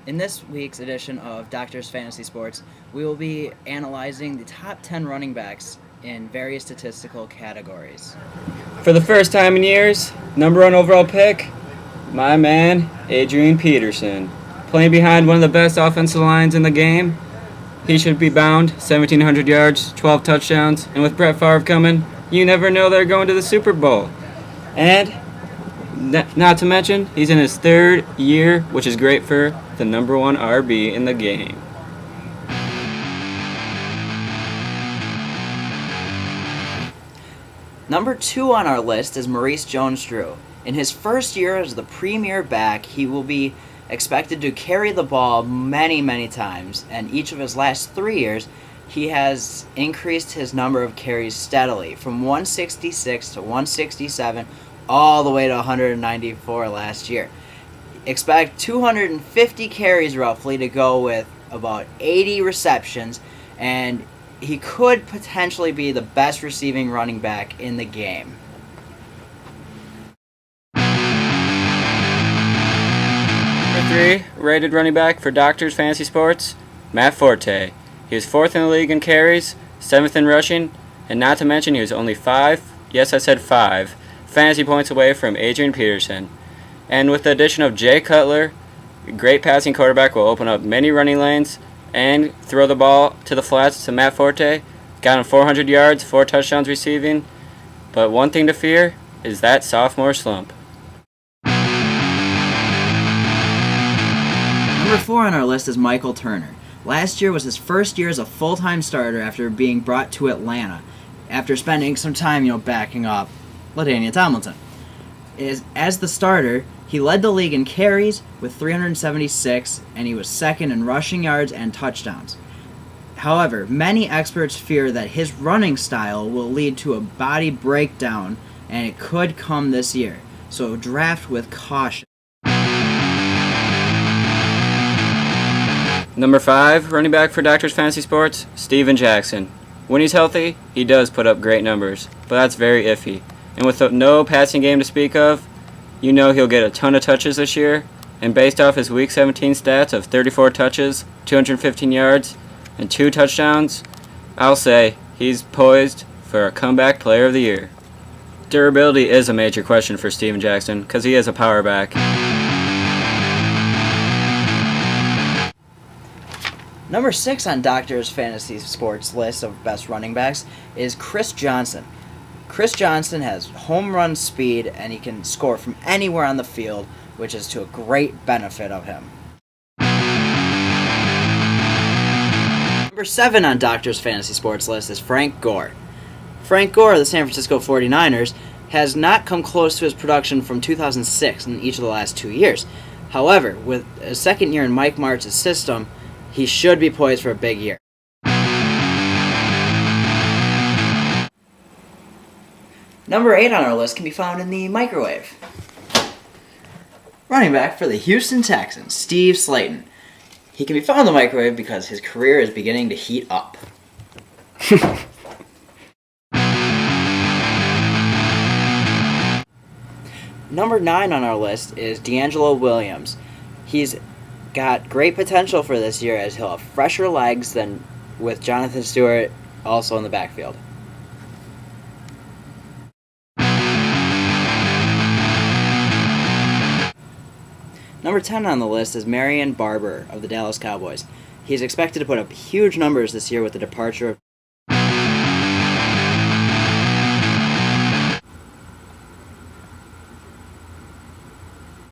In this week's edition of Doctor's Fantasy Sports, we will be analyzing the top 10 running backs in various statistical categories. For the first time in years, number one overall pick, my man, Adrian Peterson. Playing behind one of the best offensive lines in the game, he should be bound 1,700 yards, 12 touchdowns, and with Brett Favre coming, you never know they're going to the Super Bowl. And not to mention, he's in his third year, which is great for the number one RB in the game. Number 2 on our list is Maurice Jones-Drew. In his first year as the premier back, he will be expected to carry the ball many times, and each of his last 3 years, he has increased his number of carries steadily from 166 to 167 all the way to 194 last year. Expect 250 carries roughly to go with about 80 receptions, and he could potentially be the best receiving running back in the game. Number 3, rated running back for Doctor's Fantasy Sports, Matt Forte. He was 4th in the league in carries, 7th in rushing, and not to mention he was only 5 fantasy points away from Adrian Peterson. And with the addition of Jay Cutler, a great passing quarterback will open up many running lanes and throw the ball to the flats to Matt Forte. Got him 400 yards, 4 touchdowns receiving. But one thing to fear is that sophomore slump. Number 4 on our list is Michael Turner. Last year was his first year as a full-time starter after being brought to Atlanta, after spending some time, backing up LaDainian Tomlinson. As the starter, he led the league in carries with 376, and he was second in rushing yards and touchdowns. However, many experts fear that his running style will lead to a body breakdown, and it could come this year, so draft with caution. Number 5, running back for Doctor's Fantasy Sports, Steven Jackson. When he's healthy, he does put up great numbers, but that's very iffy. And with no passing game to speak of, he'll get a ton of touches this year. And based off his Week 17 stats of 34 touches, 215 yards, and 2 touchdowns, I'll say he's poised for a comeback player of the year. Durability is a major question for Steven Jackson because he is a power back. Number 6 on Doctor's Fantasy Sports list of best running backs is Chris Johnson. Chris Johnson has home run speed, and he can score from anywhere on the field, which is to a great benefit of him. Number 7 on Doctor's Fantasy Sports list is Frank Gore. Frank Gore of the San Francisco 49ers has not come close to his production from 2006 in each of the last 2 years. However, with a second year in Mike Martz's system, he should be poised for a big year. Number 8 on our list can be found in the microwave. Running back for the Houston Texans, Steve Slayton. He can be found in the microwave because his career is beginning to heat up. Number 9 on our list is D'Angelo Williams. He's got great potential for this year as he'll have fresher legs than with Jonathan Stewart also in the backfield. Number 10 on the list is Marion Barber of the Dallas Cowboys. He's expected to put up huge numbers this year with the departure of